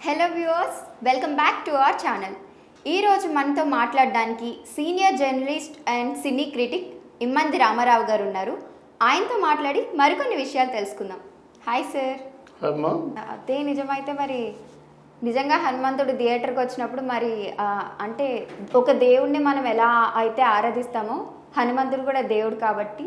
Hello viewers, welcome back to our channel. ఈరోజు మనతో మాట్లాడడానికి senior journalist and cine critic Immandi Ramarao garu ఉన్నారు. ఆయనతో మాట్లాడి మరికొన్ని విషయాలు తెలుసుకుందాం. Hi sir. అదే నిజమైతే మరి నిజంగా హనుమంతుడు థియేటర్కి వచ్చినప్పుడు మరి అంటే ఒక దేవుడిని మనం ఎలా అయితే ఆరాధిస్తామో హనుమంతుడు కూడా దేవుడు కాబట్టి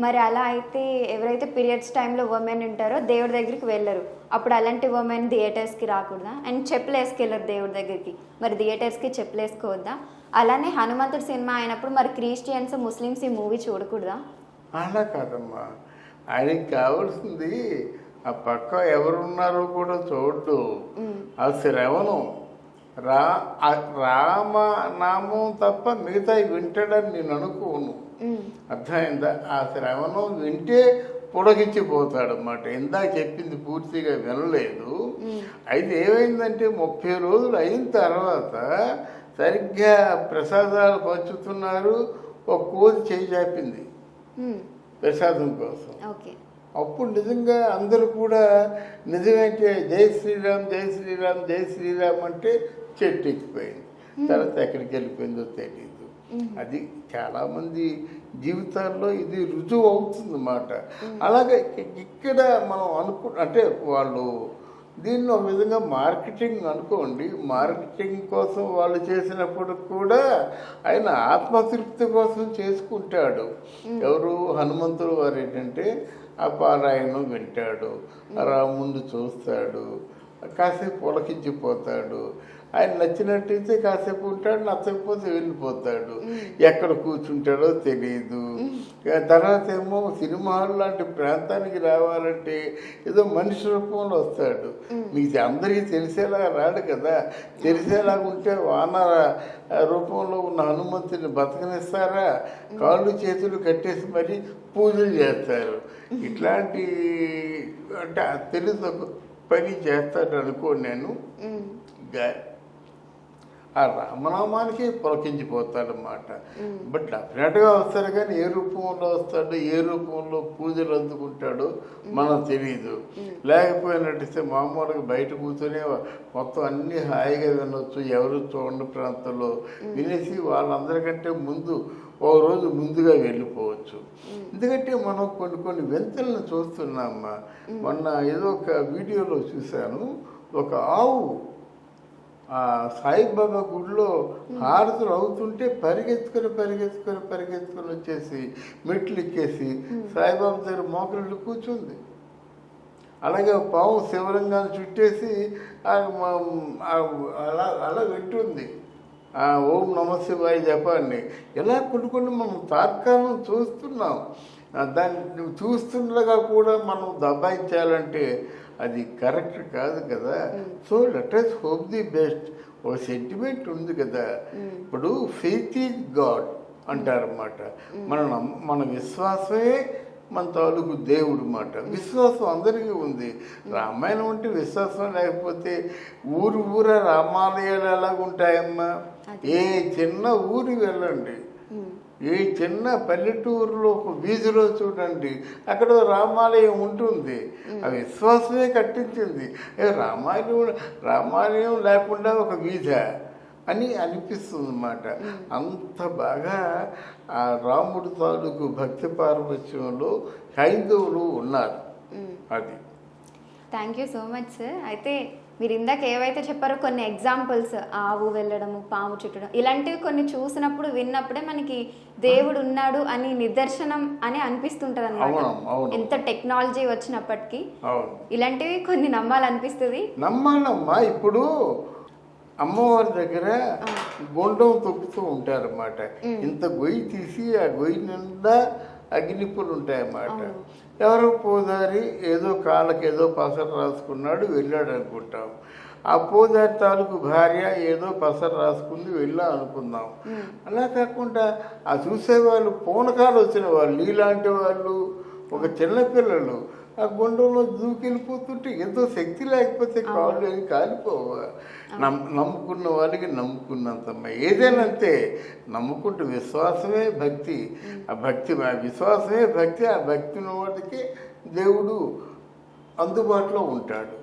మరి అలా అయితే ఎవరైతే పీరియడ్స్ టైంలో ఉమెన్ ఉంటారో దేవుడి దగ్గరికి వెళ్ళరు. అప్పుడు అలాంటి ఉమెన్ థియేటర్స్కి రాకూడదా? అండ్ చెప్పులు వేసుకెళ్ళరు దేవుడి దగ్గరికి, మరి థియేటర్స్కి చెప్పులు వేసుకోవద్దా? అలానే హనుమంతుడు సినిమా అయినప్పుడు మరి క్రిస్టియన్స్ ముస్లిమ్స్ ఈ మూవీ చూడకూడదా? అలా కాదమ్మా, ఆయనకి కావాల్సింది ఆ పక్క ఎవరున్నారో కూడా చూడ్డు. ఆ శ్రవణం రామనామం తప్ప మిగతా వింటాడని నేను అనుకోను. అర్థమైందా? ఆ శ్రవణం వింటే పొడగించిపోతాడు అన్నమాట. ఇందాక చెప్పింది పూర్తిగా వినలేదు. అయితే ఏమైందంటే 30 రోజులు అయిన తర్వాత సరిగ్గా ప్రసాదాలు పంచుతున్నారు, ఒక కోతి చేయి చాపింది ప్రసాదం కోసం. అప్పుడు నిజంగా అందరూ కూడా నిజమైతే జై శ్రీరామ్ జై శ్రీరామ్ జై శ్రీరామ్ అంటే చెట్టు ఎక్కిపోయింది. తర్వాత ఎక్కడికి వెళ్ళిపోయిందో తెలియదు. అది చాలామంది జీవితాల్లో ఇది రుజువు అవుతుందన్నమాట. అలాగే ఇక్కడ మనం అంటే వాళ్ళు దీన్ని ఒక విధంగా మార్కెటింగ్ అనుకోండి. మార్కెటింగ్ కోసం వాళ్ళు చేసినప్పుడు కూడా ఆయన ఆత్మతృప్తి కోసం చేసుకుంటాడు. ఎవరు? హనుమంతుడు వారు ఏంటంటే ఆ పారాయణం వింటాడు, రాముందు చూస్తాడు, కాసేపు పొలకించిపోతాడు. ఆయన నచ్చినట్టయితే కాసేపు ఉంటాడు, నచ్చకపోతే వెళ్ళిపోతాడు. ఎక్కడ కూర్చుంటాడో తెలియదు. తర్వాత ఏమో సినిమా హాల్ లాంటి ప్రాంతానికి రావాలంటే ఏదో మనిషి రూపంలో వస్తాడు. మీకు అందరికీ తెలిసేలా రాడు కదా. తెలిసేలాగా ఉంటే వానర రూపంలో ఉన్న హనుమంతుని బతకనిస్తారా? కాళ్ళు చేతులు కట్టేసి మరీ పూజలు చేస్తారు. ఇట్లాంటి అంటే తెలుసు పని చేస్తాడు అనుకో నేను. ఆ రామనామానికి పొలకించిపోతాడనమాట. బట్ డెఫినెట్గా వస్తాడు, కానీ ఏ రూపంలో వస్తాడో ఏ రూపంలో పూజలు అందుకుంటాడో మనం తెలియదు. లేకపోయినట్టయితే మామూలుగా బయట కూర్చొని మొత్తం అన్నీ హాయిగా వినొచ్చు, ఎవరు చూడండి ప్రాంతంలో వినేసి వాళ్ళందరికంటే ముందు ఓ రోజు ముందుగా వెళ్ళిపోవచ్చు. ఎందుకంటే మనం కొన్ని వింతలను చూస్తున్నామా. మొన్న ఏదో ఒక వీడియోలో చూశాను, ఒక ఆవు సాయిబాబా గుడిలో హారతులు అవుతుంటే పరిగెత్తుకొని వచ్చేసి మెట్లు ఎక్కేసి సాయిబాబా దగ్గర మోకరిల్లు కూర్చుంది. అలాగే పాము శివలింగాన్ని చుట్టేసి అలా వింటుంది ఓం నమ శివాయ జపాన్ని. ఇలా కొన్ని మనం తార్కాలను చూస్తున్నాం. దాన్ని చూస్తుండగా కూడా మనం దబాయించాలంటే అది కరెక్ట్ కాదు కదా. So let us hope the best. ఒక సెంటిమెంట్ ఉంది కదా. ఇప్పుడు ఫెయిత్ ఈజ్ గాడ్ అంటారన్నమాట. మన విశ్వాసమే మన తాలూకు దేవుడు మాట. విశ్వాసం అందరికీ ఉంది. రామాయణం అంటే విశ్వాసం లేకపోతే ఊర రామాలయాలు ఎలాగుంటాయమ్మా? ఏ చిన్న ఊరు వెళ్ళండి, ఏ చిన్న పల్లెటూరులో ఒక వీధిలో చూడండి, అక్కడ రామాలయం ఉంటుంది. ఆ విశ్వాసమే కట్టించింది. రామాలయం లేకుండా ఒక వీధ అని అనిపిస్తుంది అన్నమాట. అంత బాగా ఆ రాముడి తాలూకు భక్తి పారవశ్యంలో హైందవులు ఉన్నారు. అది. Thank you so much sir. అయితే మీరు ఇందాక ఏవైతే చెప్పారో కొన్ని ఎగ్జాంపుల్స్, ఆవు వెళ్ళడము, పాము చుట్టడం, ఇలాంటివి కొన్ని చూసినప్పుడు విన్నప్పుడే మనకి దేవుడు ఉన్నాడు అని నిదర్శనం అని అనిపిస్తుంటది అన్నమాట. ఎంత టెక్నాలజీ వచ్చినప్పటికీ ఇలాంటివి కొన్ని నమ్మాలనిపిస్తుంది. నమ్మాలమ్మా. ఇప్పుడు అమ్మవారి దగ్గర గుండం తొక్కుతూ ఉంటారన్నమాట. ఇంత గొయ్యి తీసి ఆ గొయ్యి నిండా అగ్నిపులు ఉంటాయన్నమాట. ఎవరో పోదారి ఏదో కాళ్ళకి ఏదో పసరు రాసుకున్నాడు, వెళ్ళాడు అనుకుంటాం. ఆ పోదారి తాలూకు భార్య ఏదో పసరు రాసుకుంది, వెళ్ళా అనుకుందాం. అలా కాకుండా ఆ చూసేవాళ్ళు పూనకాలు వచ్చిన వాళ్ళు, నీలాంటి వాళ్ళు, ఒక చిన్నపిల్లలు ఆ గుండంలో దూకెళ్ళిపోతుంటే ఎంతో శక్తి లేకపోతే కాళ్ళు అని కాలిపోవా. నమ్ముకున్న వాళ్ళకి నమ్ముకున్నంతమ్మా. ఏదేనంతే నమ్ముకుంటూ విశ్వాసమే భక్తి. ఆ విశ్వాసమే భక్తి. ఆ భక్తి ఉన్న వాటికి దేవుడు అందుబాటులో ఉంటాడు.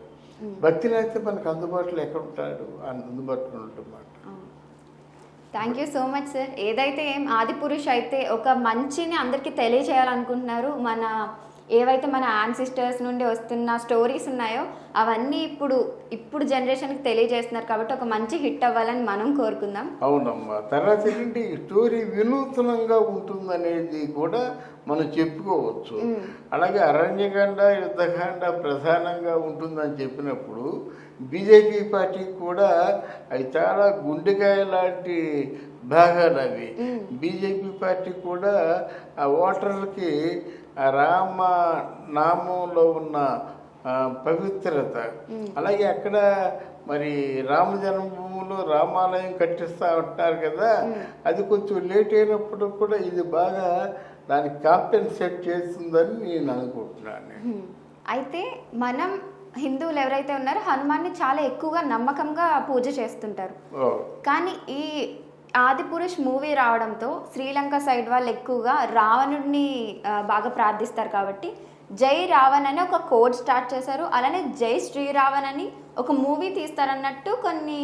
భక్తి లేకపోతే మనకు అందుబాటులో ఎక్కడ ఉంటాడు, అందుబాటులో ఉంటున్నమాట. Thank you so much sir. ఏదైతే ఆదిపురుష్ అయితే ఒక మంచిని అందరికీ తెలియజేయాలనుకుంటున్నారు, మన ఏవైతే మన యాన్సిస్టర్స్ నుండి వస్తున్న స్టోరీస్ ఉన్నాయో అవన్నీ ఇప్పుడు జనరేషన్కి తెలియజేస్తున్నారు కాబట్టి ఒక మంచి హిట్ అవ్వాలని మనం కోరుకుందాం. అవునమ్మా. తర్వాత ఏంటంటే ఈ స్టోరీ వినూత్నంగా ఉంటుందనేది కూడా మనం చెప్పుకోవచ్చు. అలాగే అరణ్యకాండ, యుద్ధకాండ ప్రధానంగా ఉంటుందని చెప్పినప్పుడు బీజేపీ పార్టీకి కూడా అవి చాలా గుండెకాయ లాంటి భాగాలు అవి. బీజేపీ పార్టీ కూడా ఆ ఓటర్లకి ఆ రామ నామంలో ఉన్న పవిత్రత, అలాగే అక్కడ మరి రామ జన్మభూమిలో రామాలయం కట్టిస్తూ ఉంటారు కదా, అది కొంచెం లేట్ అయినప్పుడు కూడా ఇది బాగా దానికి కాంపెన్సేట్ చేస్తుందని నేను అనుకుంటున్నాను. అయితే మనం హిందువులు ఎవరైతే ఉన్నారో హనుమాన్ని చాలా ఎక్కువగా నమ్మకంగా పూజ చేస్తుంటారు. కానీ ఈ ఆదిపురుష్ మూవీ రావడంతో శ్రీలంక సైడ్ వాళ్ళు ఎక్కువగా రావణుడిని బాగా ప్రార్థిస్తారు కాబట్టి జై రావణ్ అని ఒక కోడ్ స్టార్ట్ చేశారు. అలానే జై శ్రీరావణ్ అని ఒక మూవీ తీస్తారన్నట్టు కొన్ని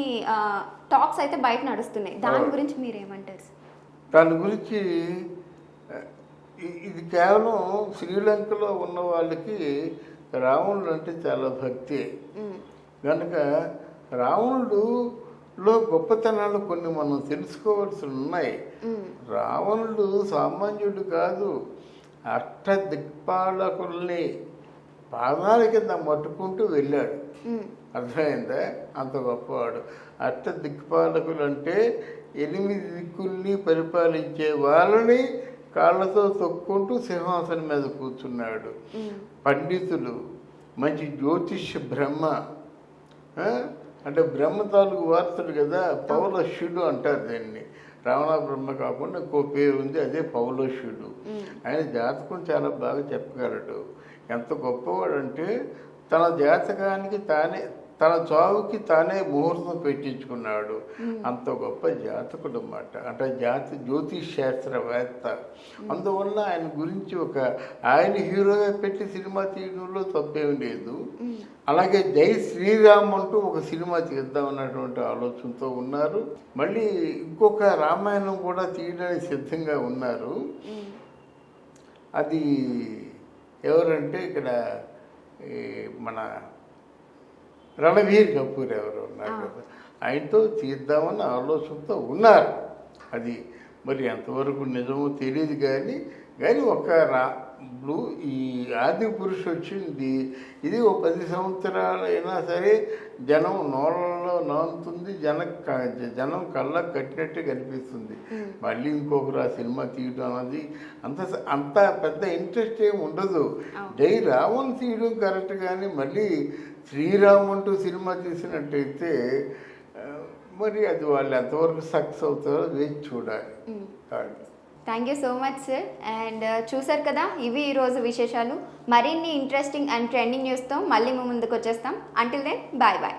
టాక్స్ అయితే బయట నడుస్తున్నాయి. దాని గురించి మీరేమంటారు? దాని గురించి ఇది కేవలం శ్రీలంకలో ఉన్న వాళ్ళకి రావణుడు అంటే చాలా భక్తి కనుక రావణుడులో గొప్పతనాలు కొన్ని మనం తెలుసుకోవాల్సి ఉన్నాయి. రావణుడు సామాన్యుడు కాదు, అష్టదిక్పాలకుల్ని పాదాల కింద మట్టుకుంటూ వెళ్ళాడు. అర్థమైందా? అంత గొప్పవాడు. అష్టదిక్పాలకులు అంటే 8 దిక్కుల్ని పరిపాలించే వాళ్ళని కాళ్ళతో తొక్కుంటూ సింహాసనం మీద కూర్చున్నాడు. పండితులు, మంచి జ్యోతిష్య బ్రహ్మ, అంటే బ్రహ్మ తాలూకు వార్తలు కదా, పౌలష్యుడు అంటారు దీన్ని. రావణ బ్రహ్మ కాకుండా ఇంకో పేరు ఉంది, అదే పౌలష్యుడు. ఆయన జాతకం చాలా బాగా చెప్పగలడు. ఎంత గొప్పవాడంటే తన జాతకానికి తానే, తన చావుకి తానే ముహూర్తం పెట్టించుకున్నాడు. అంత గొప్ప జాతకుడు అన్నమాట. అంటే జ్యోతిష్ శాస్త్రవేత్త. అందువల్ల ఆయన గురించి ఆయన హీరోగా పెట్టి సినిమా తీయడంలో తప్పేం లేదు. అలాగే జై శ్రీరామ్ అంటూ ఒక సినిమా తీద్దామన్నటువంటి ఆలోచనతో ఉన్నారు. మళ్ళీ ఇంకొక రామాయణం కూడా తీయడానికి సిద్ధంగా ఉన్నారు. అది ఎవరంటే ఇక్కడ మన రణబీర్ కపూర్ ఎవరు ఉన్నారు కదా, ఆయనతో తీద్దామన్న ఆలోచనతో ఉన్నారు. అది మరి ఎంతవరకు నిజమో తెలియదు కానీ ఇప్పుడు ఈ ఆది పురుషు వచ్చింది, ఇది ఒక 10 సంవత్సరాలైనా సరే జనం నోళ్ళలో నానుతుంది, జనం కళ్ళకు కట్టినట్టే కనిపిస్తుంది. మళ్ళీ ఇంకొకరు ఆ సినిమా తీయడం అన్నది అంత పెద్ద ఇంట్రెస్ట్ ఏమి ఉండదు. జై రావణ్ తీయడం కరెక్ట్, కానీ మళ్ళీ శ్రీరామ్ అంటూ సినిమా తీసినట్టయితే మరి అది వాళ్ళు ఎంతవరకు సక్సెస్ అవుతారో వేచి చూడాలి. Thank you so much sir. And చూసారు కదా, ఇవి ఈరోజు విశేషాలు. మరిన్ని ఇంట్రెస్టింగ్ అండ్ ట్రెండింగ్ న్యూస్తో మళ్ళీ ముందుకు వచ్చేస్తాం. Until then bye bye.